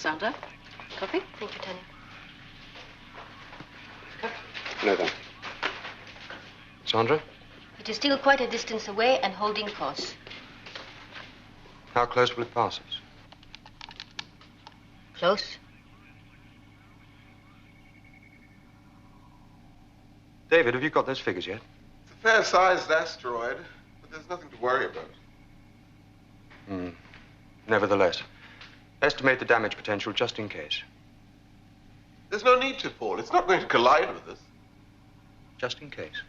Sandra. Coffee? Thank you, Tony. No, thanks. Sandra? It is still quite a distance away and holding course. How close will it pass us? Close. David, have you got those figures yet? It's a fair-sized asteroid, but there's nothing to worry about. Nevertheless, estimate the damage potential just in case. There's no need to, Paul. It's not going to collide with us. Just in case.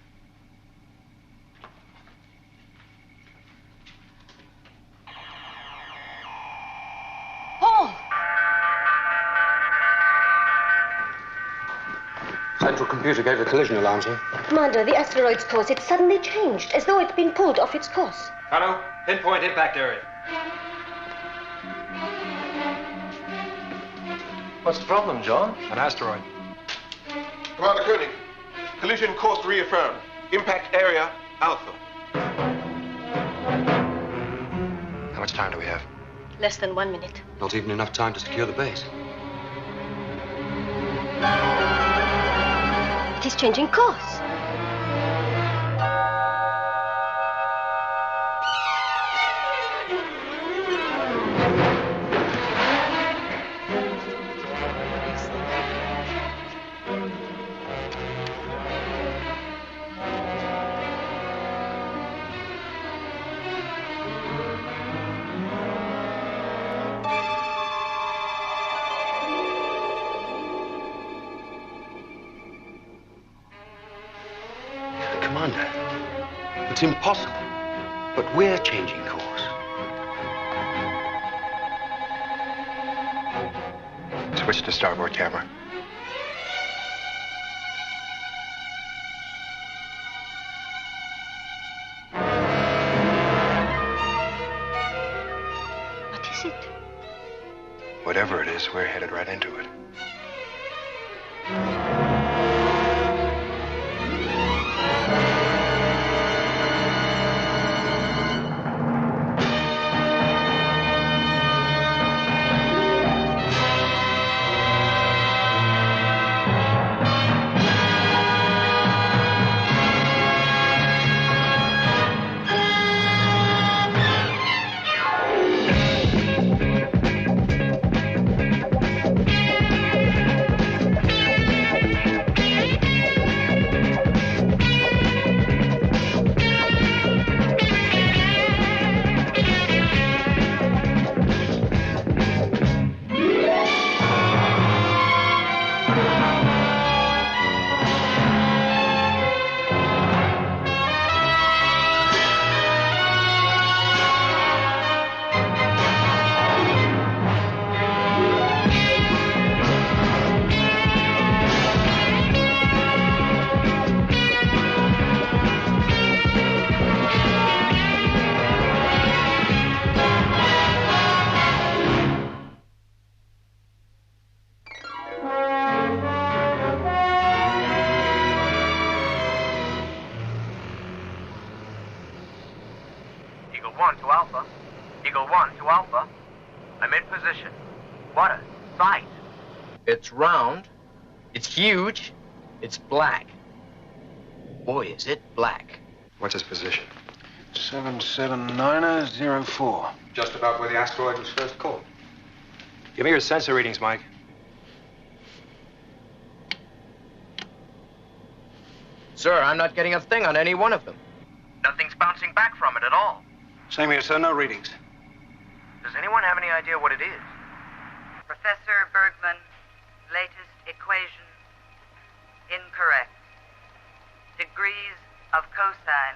Paul! Central computer gave the collision alarm, sir. Commander, the asteroid's course, it suddenly changed, as though it'd been pulled off its course. Hello, pinpoint impact area. What's the problem, John? An asteroid. Commander Koenig, collision course reaffirmed. Impact area, Alpha. How much time do we have? Less than 1 minute. Not even enough time to secure the base. It is changing course. Commander, it's impossible. But we're changing course. Switch to starboard camera. What is it? Whatever it is, we're headed right into it. It's round, it's huge, it's black. Boy, is it black. What's its position? 77904. Just about where the asteroid was first caught. Give me your sensor readings, Mike. Sir, I'm not getting a thing on any one of them. Nothing's bouncing back from it at all. Same here, sir. No readings. Does anyone have any idea what it is? Professor Bergman, latest equation incorrect. Degrees of cosine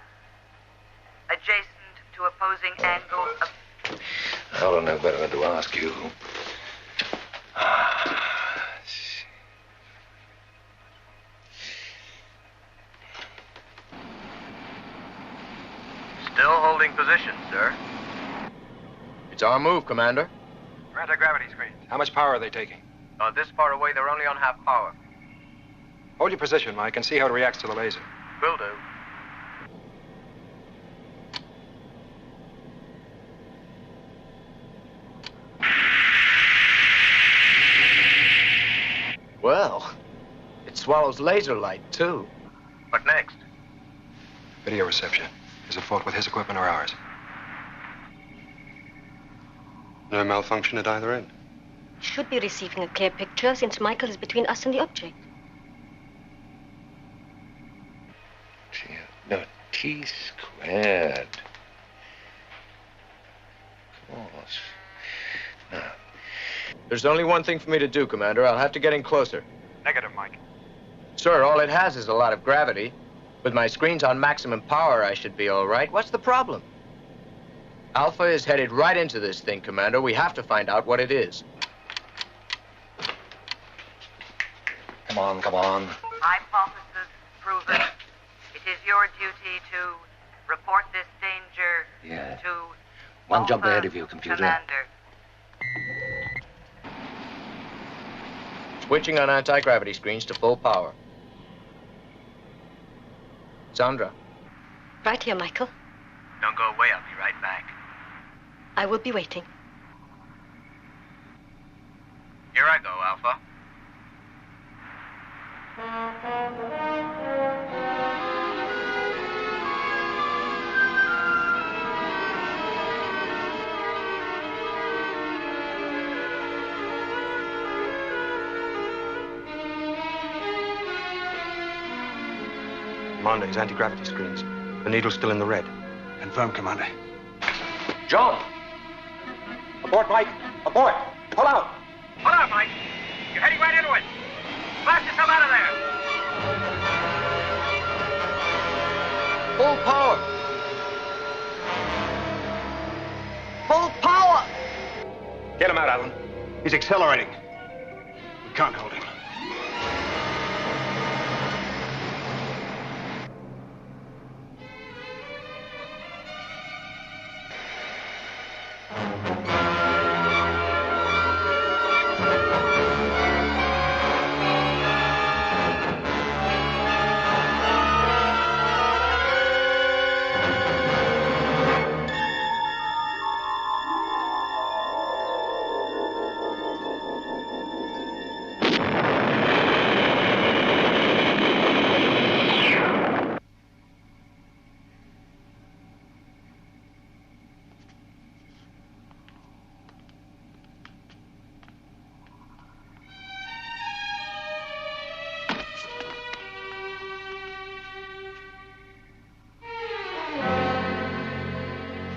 adjacent to opposing angles of... I ought to know better than to ask you. Still holding position, sir. It's our move, Commander. Anti-gravity screens. How much power are they taking? This far away, they're only on half power. Hold your position, Mike, and see how it reacts to the laser. Will do. Well, it swallows laser light, too. What next? Video reception. Is it fault with his equipment or ours? No malfunction at either end. Should be receiving a clear picture since Michael is between us and the object. No, T squared. Of course. Now, There's only one thing for me to do, Commander. I'll have to get in closer. Negative, Mike. Sir, all it has is a lot of gravity. With my screens on maximum power, I should be all right. What's the problem? Alpha is headed right into this thing, Commander. We have to find out what it is. come on, come on. Hypothesis proven. It is your duty to report this danger Yeah. to One jump Alpha ahead of you, computer. Commander. Switching on anti-gravity screens to full power. Sandra. Right here, Michael. Don't go away. I'll be right back. I will be waiting. Here I go, Alpha. Commander, his anti-gravity screens. The needle's still in the red. Confirm, Commander. John! Abort, Mike! Abort! Pull out! Pull out, Mike. You're heading right into it. Blast yourself out of there. Full power. Full power! Get him out, Alan. He's accelerating. We can't hold him.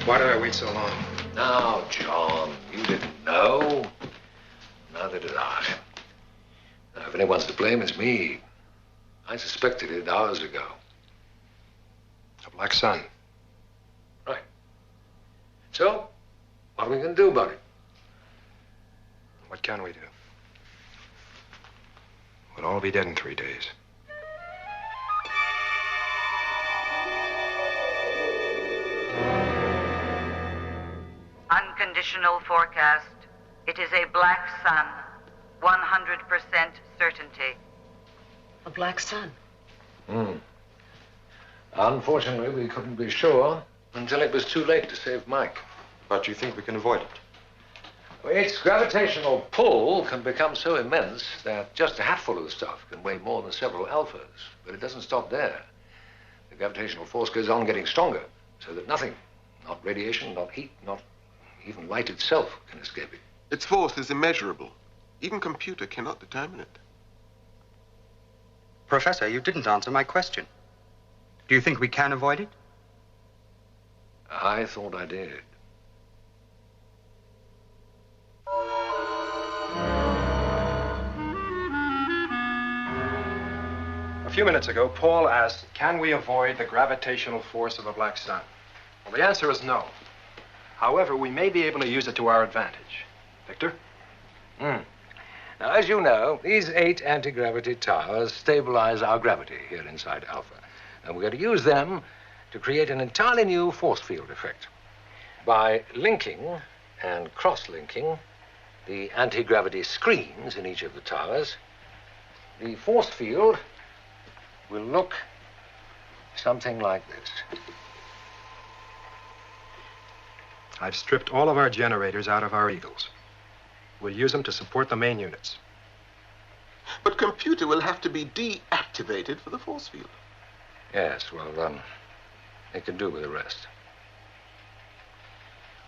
Why did I wait so long? Now, John, you didn't know. Neither did I. Now, if anyone's to blame, it's me. I suspected it hours ago. A black sun. Right. So, what are we going to do about it? What can we do? We'll all be dead in 3 days. Unconditional forecast. It is a black sun. 100% certainty. A black sun. Unfortunately, we couldn't be sure until it was too late to save Mike. But you think we can avoid it? Its gravitational pull can become so immense that just a hatful of the stuff can weigh more than several alphas. But it doesn't stop there. The gravitational force goes on getting stronger, so that nothing, not radiation, not heat, not even light itself, can escape it. Its force is immeasurable. Even computer cannot determine it. Professor, you didn't answer my question. Do you think we can avoid it? I thought I did. A few minutes ago, Paul asked, can we avoid the gravitational force of a black sun? Well, the answer is no. However, we may be able to use it to our advantage. Victor? Now, as you know, these 8 anti-gravity towers stabilize our gravity here inside Alpha. And we're going to use them to create an entirely new force field effect. By linking and cross-linking the anti-gravity screens in each of the towers, the force field will look something like this. I've stripped all of our generators out of our Eagles. We'll use them to support the main units. But computer will have to be deactivated for the force field. Yes, well, it can do with the rest.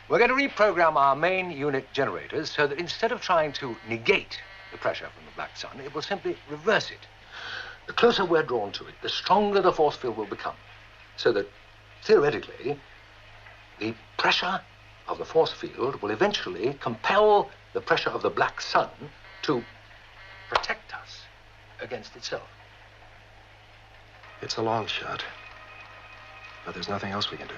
We're going to reprogram our main unit generators so that instead of trying to negate the pressure from the black sun, it will simply reverse it. The closer we're drawn to it, the stronger the force field will become. So that, theoretically, the pressure of the force field will eventually compel the pressure of the black sun to protect us against itself. It's a long shot. But there's nothing else we can do.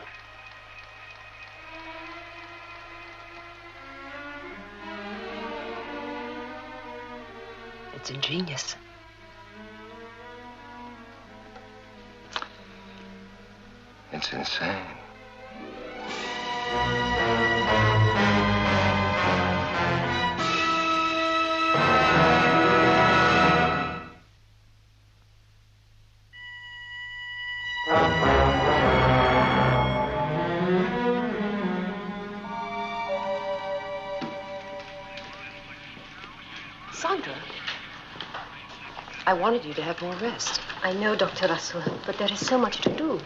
It's ingenious. It's insane. Sandra, I wanted you to have more rest. I know, Dr. Russell, but there is so much to do.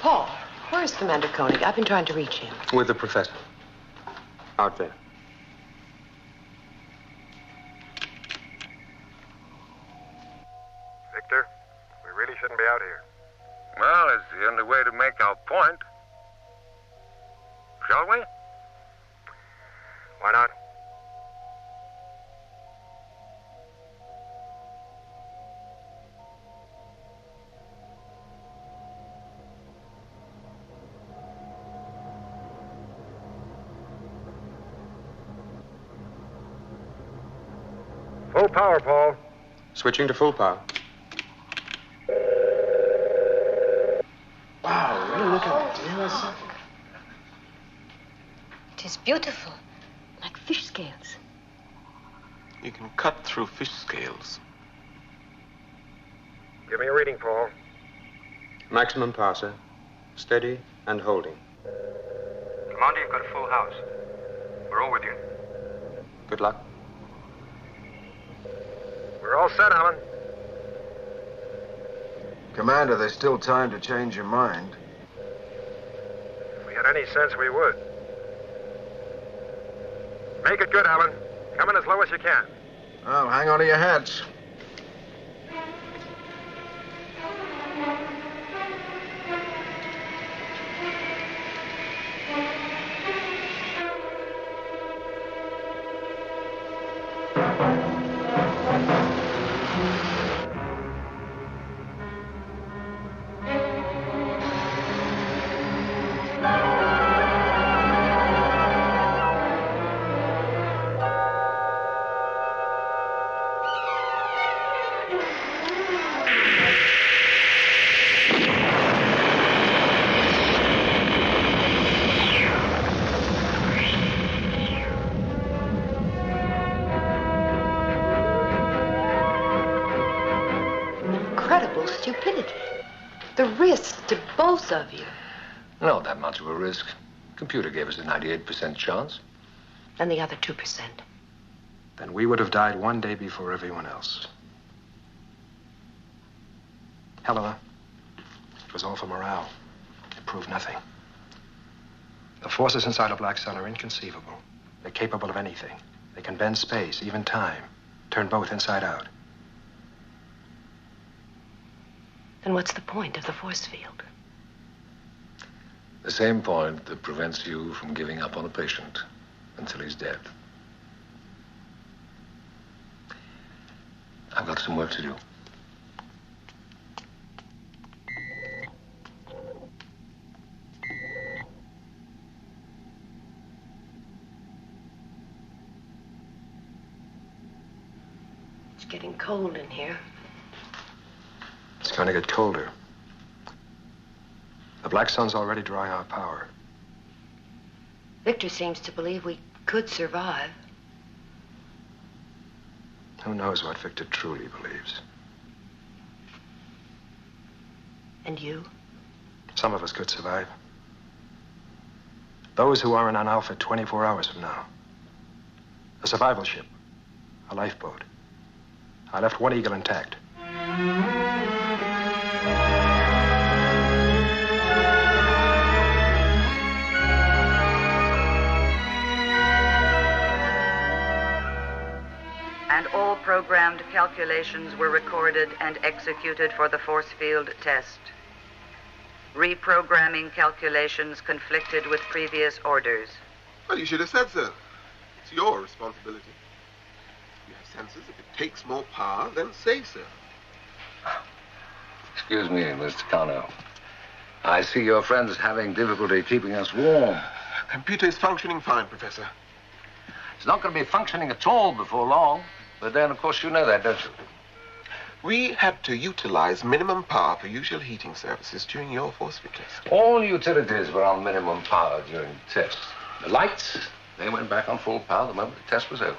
Paul, where's Commander Koenig? I've been trying to reach him. With the professor. Out there. Victor, we really shouldn't be out here. Well, it's the only way to make our point. Shall we? Why not? Full power, Paul. Switching to full power. Wow, really look at this. It is beautiful, like fish scales. You can cut through fish scales. Give me a reading, Paul. Maximum power, sir. Steady and holding. Commander, you've got a full house. We're all with you. Good luck. We're all set, Alan. Commander, there's still time to change your mind. If we had any sense, we would. Make it good, Alan. Come in as low as you can. Oh, hang on to your hats. Stupidity. The risk to both of you. Not that much of a risk. Computer gave us a 98% chance. And the other 2%. Then we would have died one day before everyone else. Helena, it was all for morale. It proved nothing. The forces inside a black sun are inconceivable. They're capable of anything. They can bend space, even time. Turn both inside out. Then what's the point of the force field? The same point that prevents you from giving up on a patient until he's dead. I've got some work to do. It's getting cold in here. It's going to get colder. The black sun's already drawing our power. Victor seems to believe we could survive. Who knows what Victor truly believes? And you? Some of us could survive. Those who aren't on Alpha 24 hours from now. A survival ship. A lifeboat. I left one Eagle intact. And all programmed calculations were recorded and executed for the force field test. Reprogramming calculations conflicted with previous orders. Well, you should have said so. It's your responsibility. If you have sensors, if it takes more power, then say so. Excuse me, Mr. Cano. I see your friend's having difficulty keeping us warm. Computer is functioning fine, Professor. It's not going to be functioning at all before long. But then, of course, you know that, don't you? We had to utilize minimum power for usual heating services during your force field test. All utilities were on minimum power during the test. The lights, they went back on full power the moment the test was over.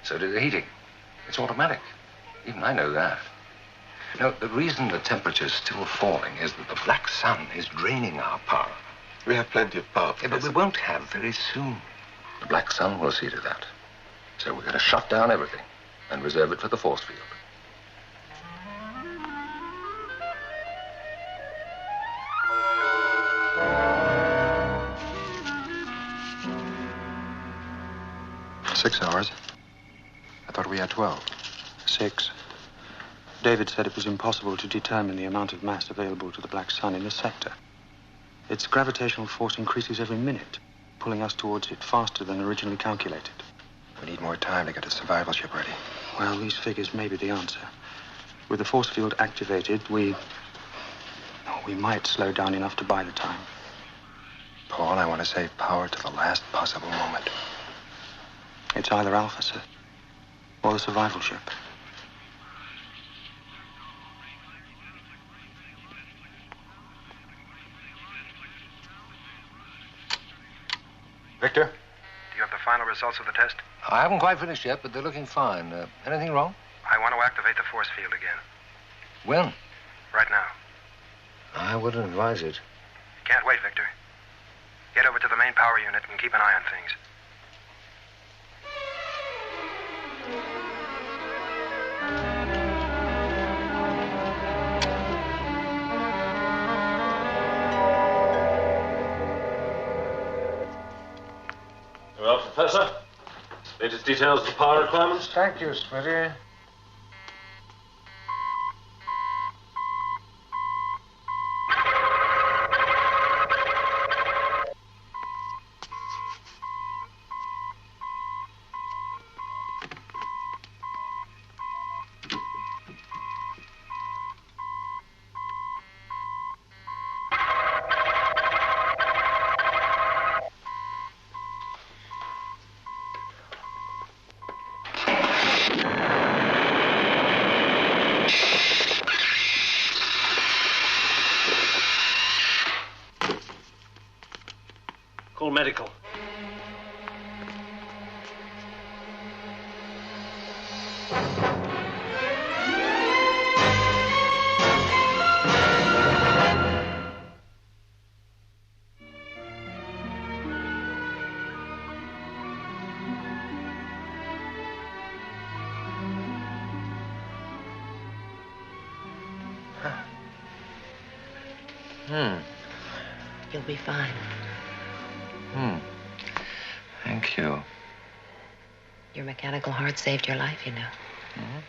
So did the heating. It's automatic. Even I know that. No, the reason the temperature's still falling is that the black sun is draining our power. We have plenty of power, Yeah, but we won't have very soon. The black sun will see to that. So we're going to shut down everything and reserve it for the force field. Six hours. I thought we had 12. 6. David said it was impossible to determine the amount of mass available to the black sun in this sector. Its gravitational force increases every minute, pulling us towards it faster than originally calculated. We need more time to get the survival ship ready. Well, these figures may be the answer. With the force field activated, we might slow down enough to buy the time. Paul, I want to save power to the last possible moment. It's either Alpha, sir, or the survival ship. Victor? Do you have the final results of the test? I haven't quite finished yet, but they're looking fine. Anything wrong? I want to activate the force field again. When? Right now. I wouldn't advise it. Can't wait, Victor. Get over to the main power unit and keep an eye on things. Well, Professor, latest details of the power requirements? Thank you, Smitty. Call medical. You'll be fine. Thank you. Your mechanical heart saved your life, you know. Mm-hmm.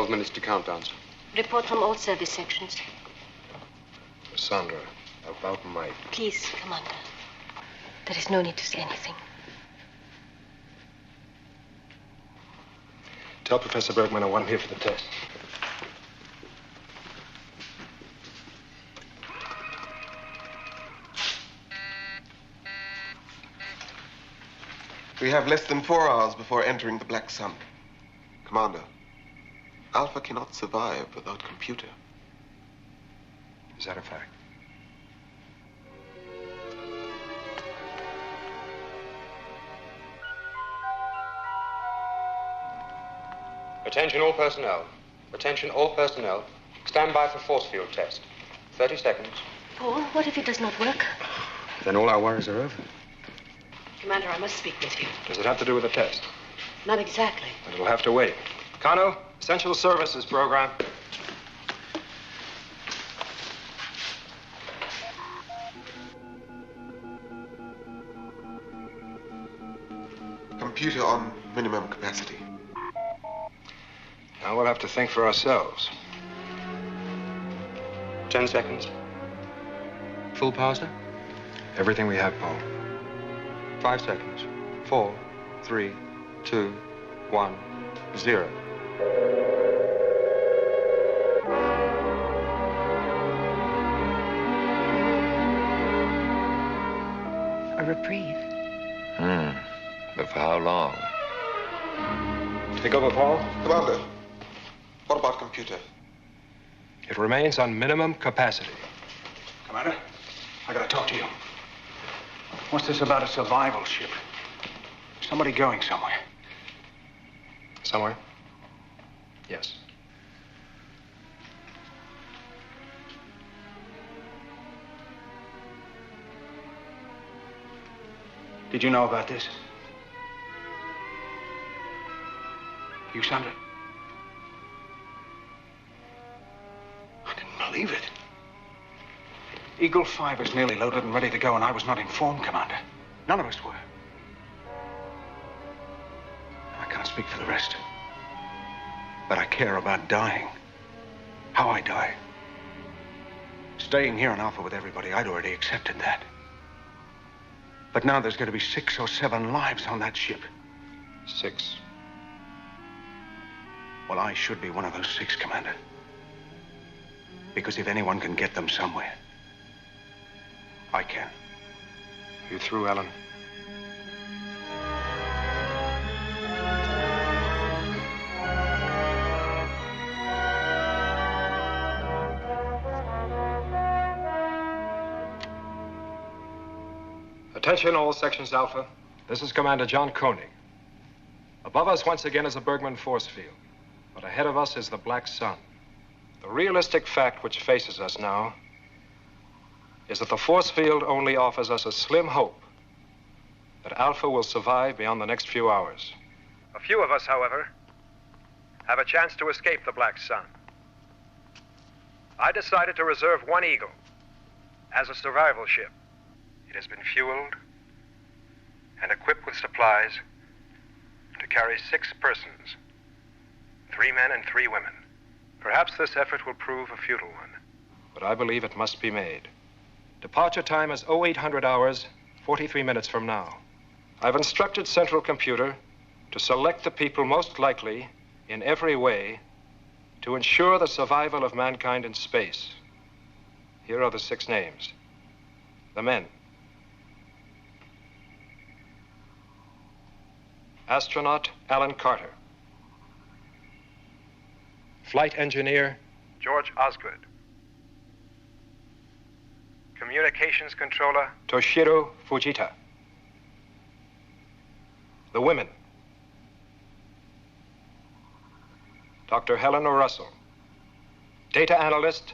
Minutes to countdown, sir. Report from all service sections. Sandra, about Mike. Please, Commander. There is no need to say anything. Tell Professor Bergman I want him here for the test. We have less than 4 hours before entering the Black Sun. Commander, Alpha cannot survive without computer. Is that a fact? Attention all personnel. Attention all personnel. Stand by for force field test. 30 seconds. Paul, what if it does not work? Then all our worries are over. Commander, I must speak with you. Does it have to do with the test? Not exactly. Then it'll have to wait. Kano, Essential Services Program. Computer on minimum capacity. Now we'll have to think for ourselves. 10 seconds. Full power, sir? Everything we have, Paul. 5 seconds. 4, 3, 2, 1, 0. A reprieve. But for how long? Take over, Paul. Commander, what about computer? It remains on minimum capacity. Commander, I gotta talk to you. What's this about a survival ship? Somebody going somewhere. Somewhere? Yes. Did you know about this? You, Sandra? I didn't believe it. Eagle 5 is nearly loaded and ready to go, and I was not informed, Commander. None of us were. I can't speak for the rest. But I care about dying. How I die. Staying here on Alpha with everybody, I'd already accepted that. But now there's going to be 6 or 7 lives on that ship. 6. Well, I should be one of those 6, Commander. Because if anyone can get them somewhere, I can. You through, Ellen? Attention all sections Alpha. This is Commander John Koenig. Above us once again is the Bergman force field. But ahead of us is the Black Sun. The realistic fact which faces us now is that the force field only offers us a slim hope that Alpha will survive beyond the next few hours. A few of us, however, have a chance to escape the Black Sun. I decided to reserve one Eagle as a survival ship. It has been fueled and equipped with supplies to carry 6 persons, 3 men and 3 women. Perhaps this effort will prove a futile one, but I believe it must be made. Departure time is 0800 hours, 43 minutes from now. I've instructed Central Computer to select the people most likely, in every way, to ensure the survival of mankind in space. Here are the 6 names. The men. Astronaut Alan Carter. Flight engineer George Osgood. Communications controller Toshiro Fujita. The women. Dr. Helena Russell. Data analyst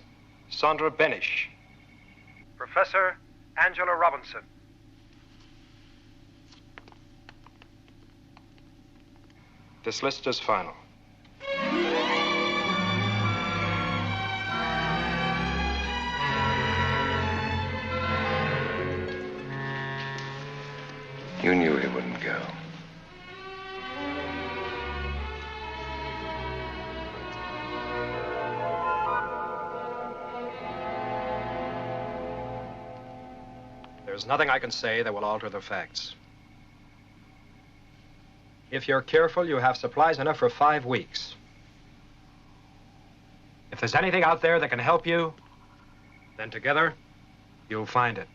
Sandra Benish. Professor Angela Robinson. This list is final. You knew he wouldn't go. There's nothing I can say that will alter the facts. If you're careful, you have supplies enough for 5 weeks. If there's anything out there that can help you, then together, you'll find it.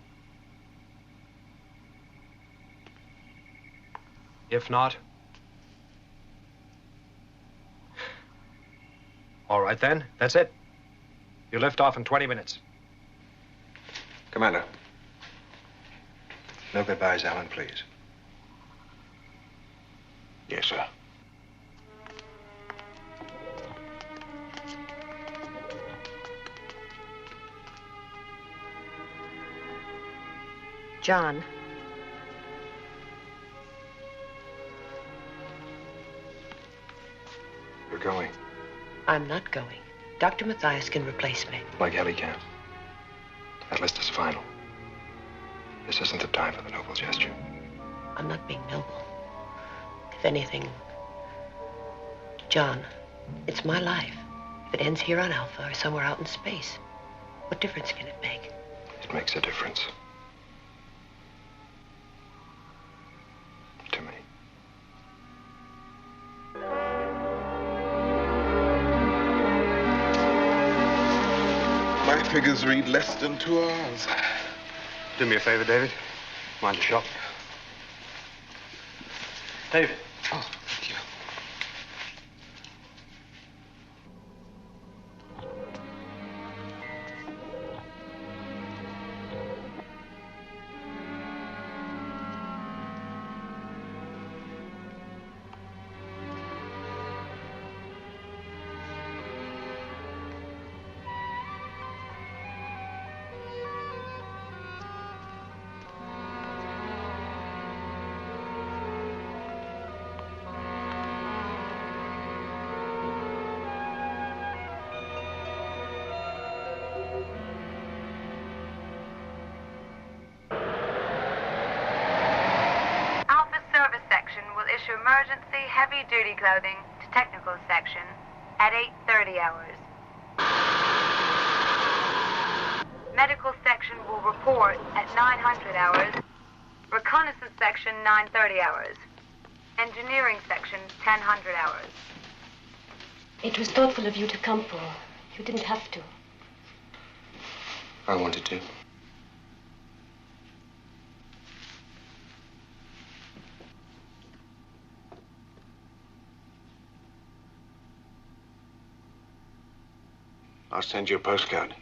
If not, all right then, that's it. You lift off in 20 minutes. Commander. No goodbyes, Alan, please. Yes, sir. John. You're going. I'm not going. Dr. Mathias can replace me. Like Ellie can. That list is final. This isn't the time for the noble gesture. I'm not being noble. If anything, John, it's my life. If it ends here on Alpha or somewhere out in space, what difference can it make? It makes a difference. To me. My figures read less than 2 hours. Do me a favor, David. Mind the shop. David. Oh, thank you. issue emergency heavy-duty clothing to technical section at 8:30 hours. Medical section will report at 900 hours. Reconnaissance section 9:30 hours. Engineering section 1000 hours. It was thoughtful of you to come, Paul. You didn't have to. I wanted to. I'll send you a postcard.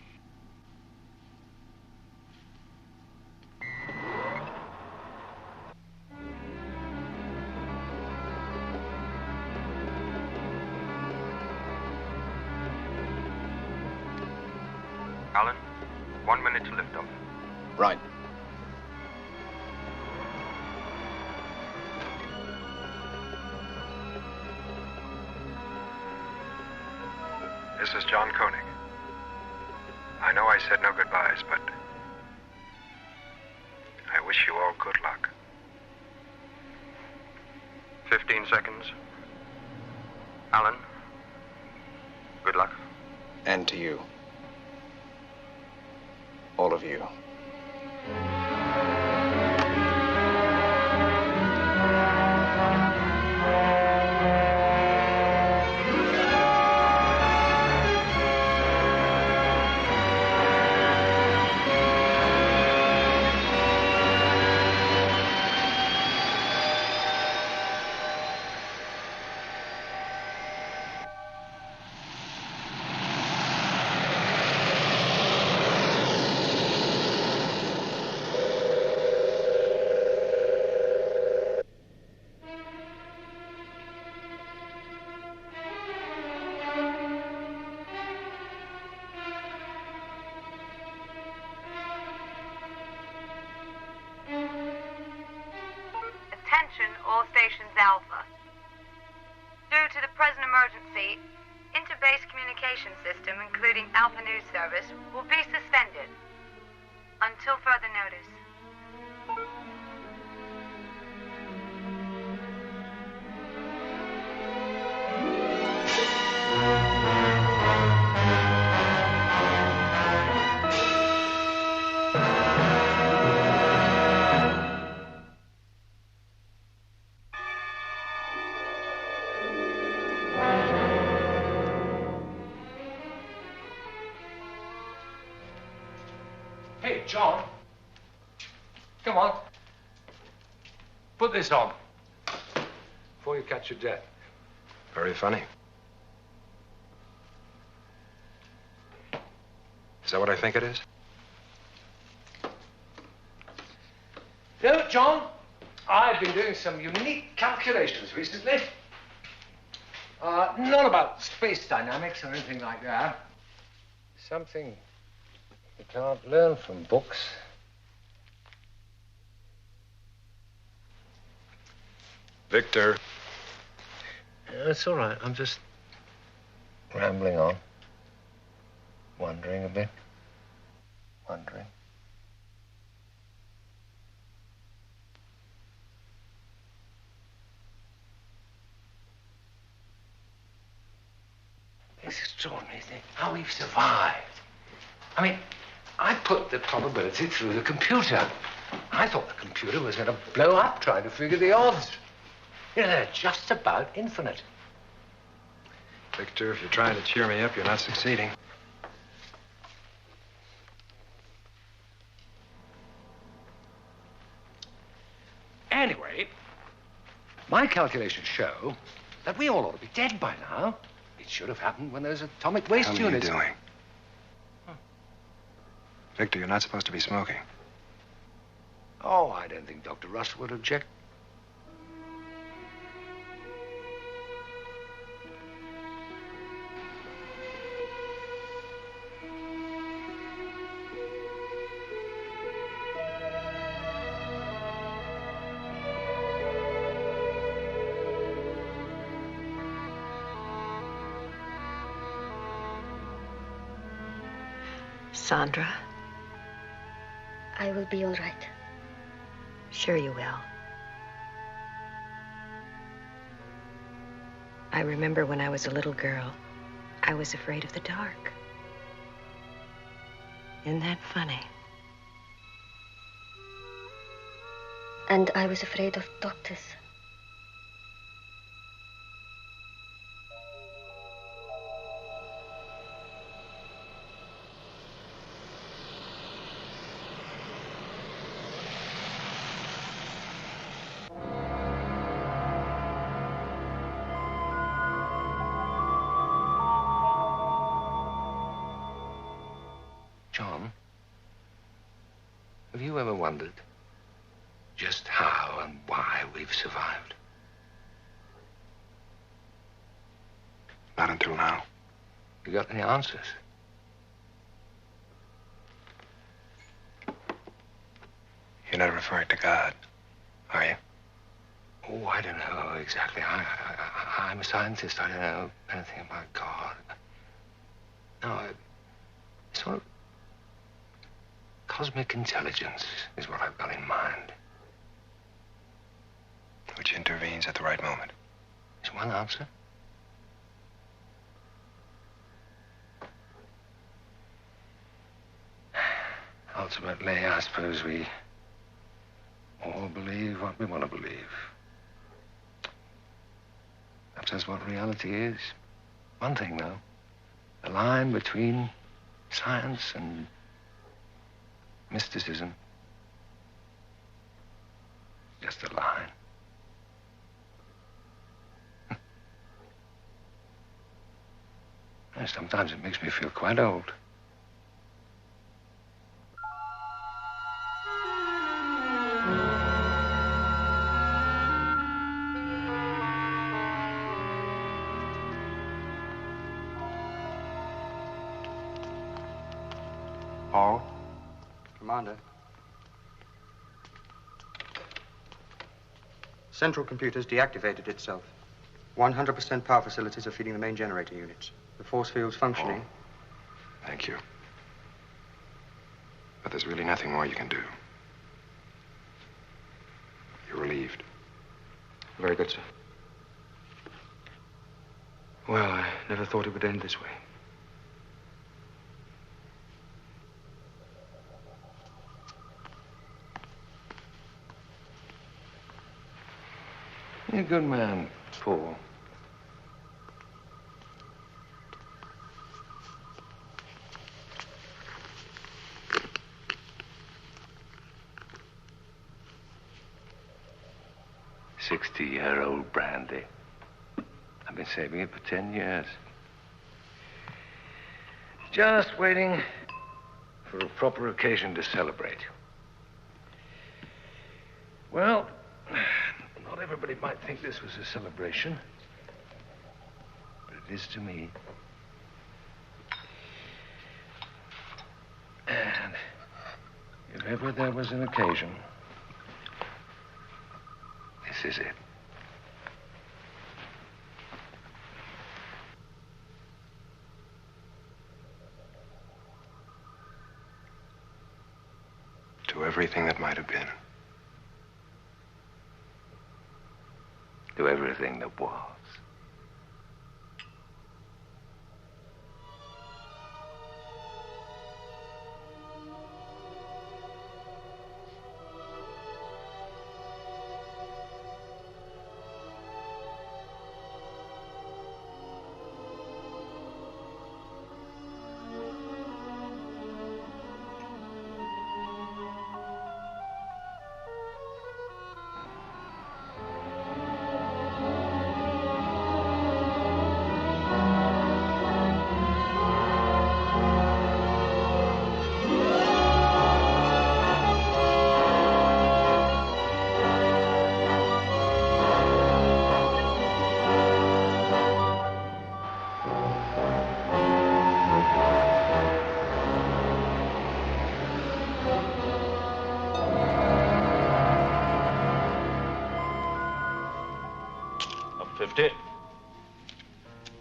Alan, 1 minute to lift off. Right. This is John Koenig. I know I said no goodbyes, but I wish you all good luck. 15 seconds. Alan, good luck. And to you. All of you. Attention all stations Alpha. Due to the present emergency, interbase communication system, including Alpha News Service, will be suspended until further notice. John. Come on. Put this on. Before you catch your death. Very funny. Is that what I think it is? You know, John, I've been doing some unique calculations recently. Not about space dynamics or anything like that. Something you can't learn from books. Victor. Yeah, it's all right. I'm just rambling on. Wondering a bit. Wondering. It's extraordinary, isn't it? How we've survived. I mean, I put the probability through the computer. I thought the computer was going to blow up trying to figure the odds. You know, they're just about infinite. Victor, if you're trying to cheer me up, you're not succeeding. Anyway, my calculations show that we all ought to be dead by now. It should have happened when those atomic waste How are you units... doing? Victor, you're not supposed to be smoking. Oh, I don't think Dr. Russ would object. Sandra? I will be all right. Sure you will. I remember when I was a little girl, I was afraid of the dark. Isn't that funny? And I was afraid of doctors. John, have you ever wondered just how and why we've survived? Not until now. You got any answers? You're not referring to God, are you? Oh, I don't know exactly. I'm a scientist. I don't know anything about God. No, sort of cosmic intelligence is what I've got in mind. Which intervenes at the right moment. Is one answer? Ultimately, I suppose we all believe what we want to believe. Perhaps that's what reality is. One thing, though, the line between science and mysticism, just a line. And sometimes it makes me feel quite old. All? Commander. Central computers deactivated itself. 100% power facilities are feeding the main generator units. The force field's functioning. Oh. Thank you. But there's really nothing more you can do. You're relieved. Very good, sir. Well, I never thought it would end this way. You're a good man, Paul. 60-year-old brandy. I've been saving it for 10 years. Just waiting for a proper occasion to celebrate. Well, not everybody might think this was a celebration, but it is to me. And if ever there was an occasion, this is it. To everything that might have been. To everything that was. Up 50.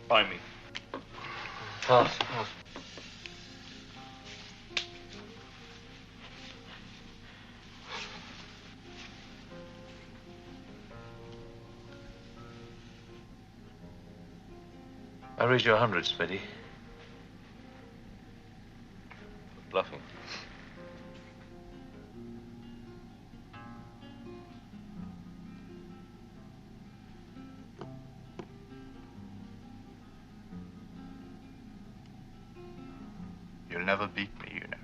Buy me. Pass, pass. I raised you 100, Smitty. Bluffing. You'll never beat me, you know.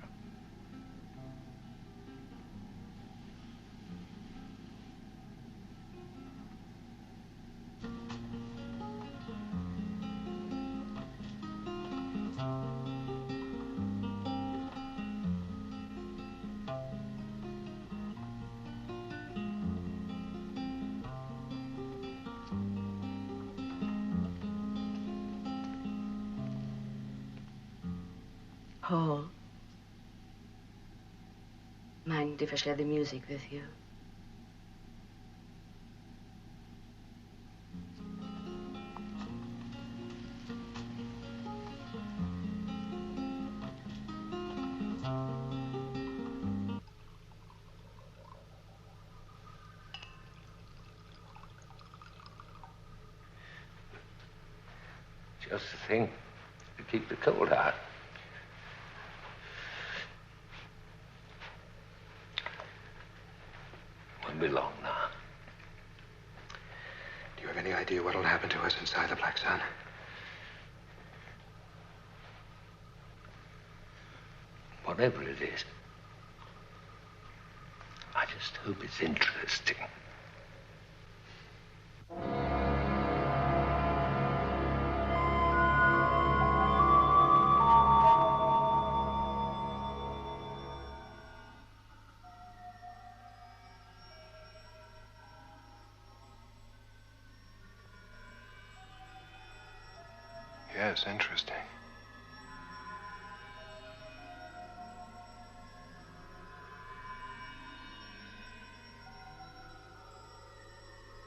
Paul, mind if I share the music with you? Just the thing to keep the cold out. Won't be long now. Do you have any idea what'll happen to us inside the Black Sun? Whatever it is, I just hope it's interesting. Yes, interesting.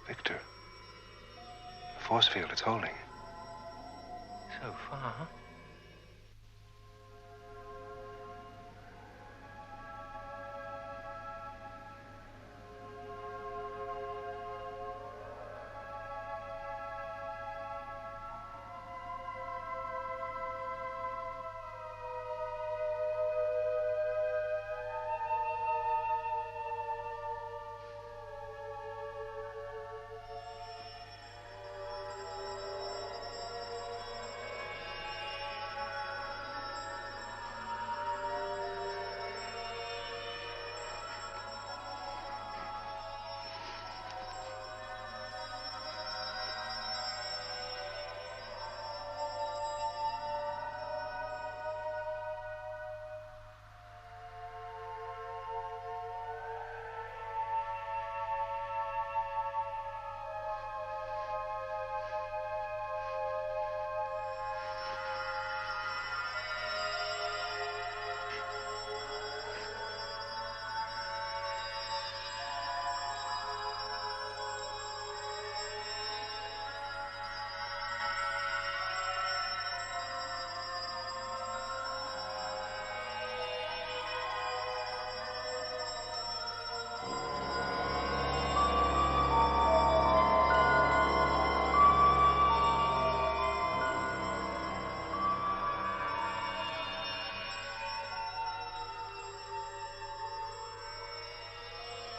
Victor, the force field, it's holding. So far.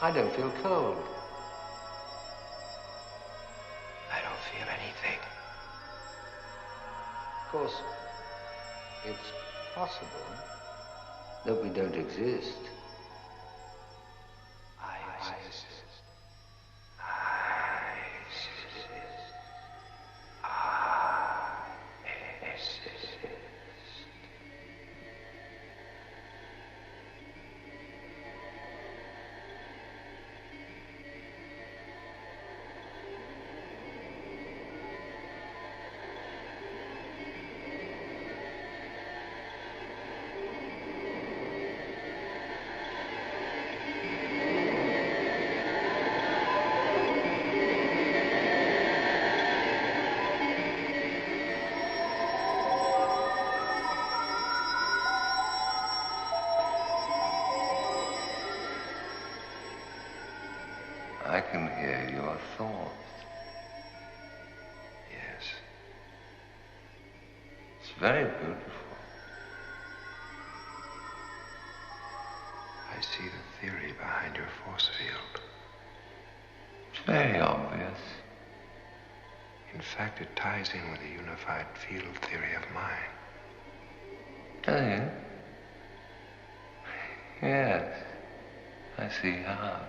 I don't feel cold. I don't feel anything. Of course, it's possible that we don't exist. I exist. I can hear your thoughts. Yes. It's very beautiful. I see the theory behind your force field. It's very obvious. In fact, it ties in with the unified field theory of mine. Does it? Yes. I see how.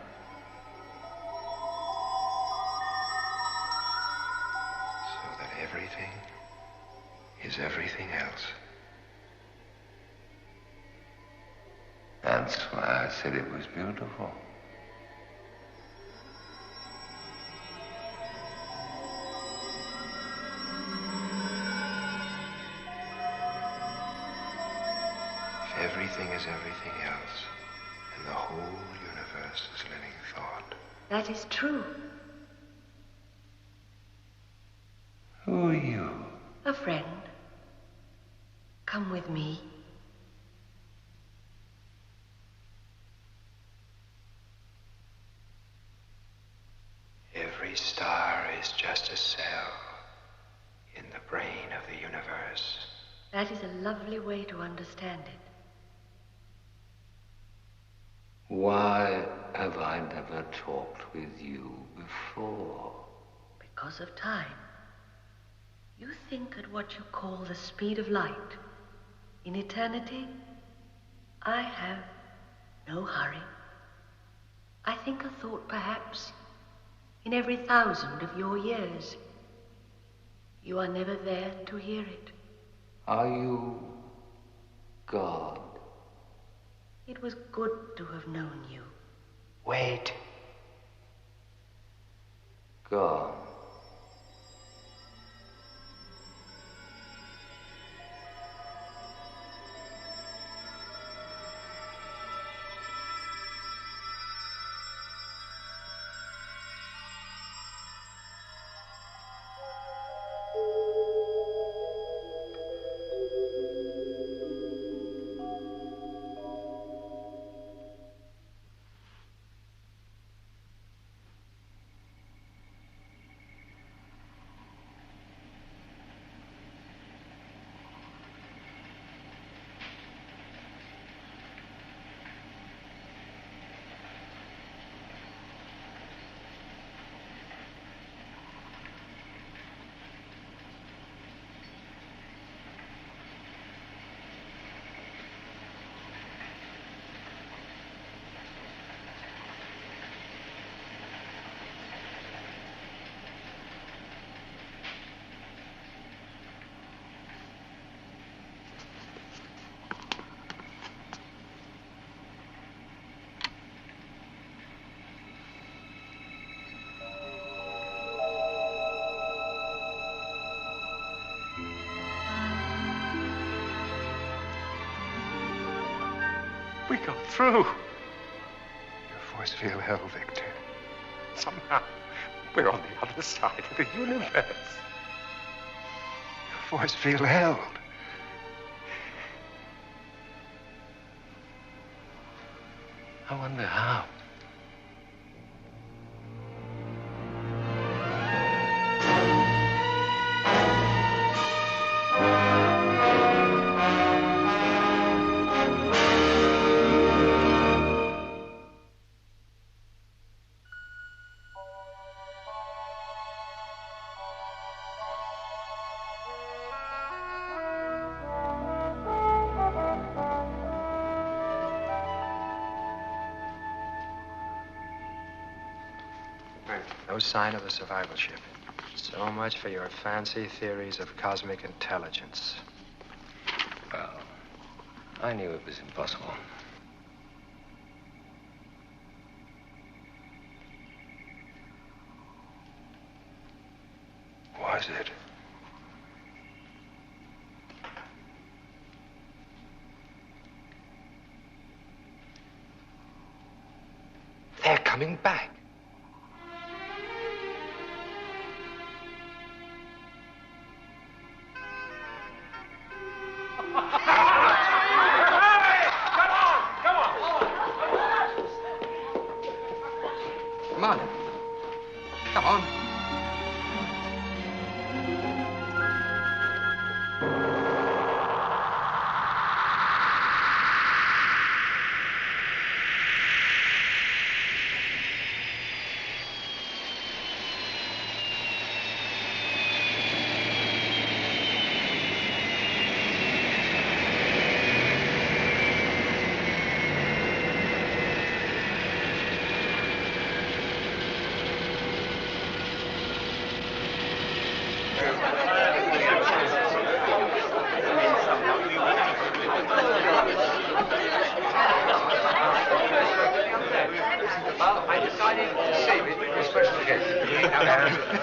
So that everything is everything else. That's why I said it was beautiful. If everything is everything else, and the whole universe is living thought. That is true. Who are you? A friend. Come with me. Every star is just a cell in the brain of the universe. That is a lovely way to understand it. Why have I never talked with you before? Because of time. You think at what you call the speed of light. In eternity, I have no hurry. I think a thought perhaps in every 1,000 of your years. You are never there to hear it. Are you God? It was good to have known you. Wait. God. We got through. Your force field held, Victor. Somehow, we're on the other side of the universe. Your force field held. I wonder how. No sign of the survival ship. So much for your fancy theories of cosmic intelligence. Well, I knew it was impossible. Was it? They're coming back. Come on. Come on. I decided to save it for a special occasion.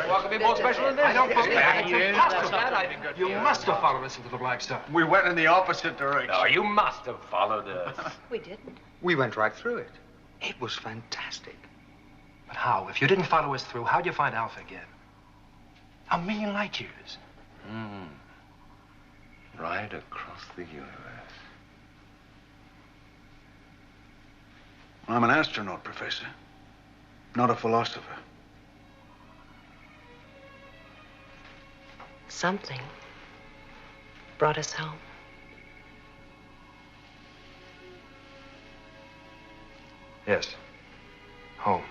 What could be more special than this? I don't believe it. You must have followed us into the Black Star. We went in the opposite direction. No, you must have followed us. We didn't. We went right through it. It was fantastic. But how? If you didn't follow us through, how'd you find Alpha again? 1,000,000 light years. Right across the universe. I'm an astronaut, Professor, not a philosopher. Something brought us home. Yes. Home.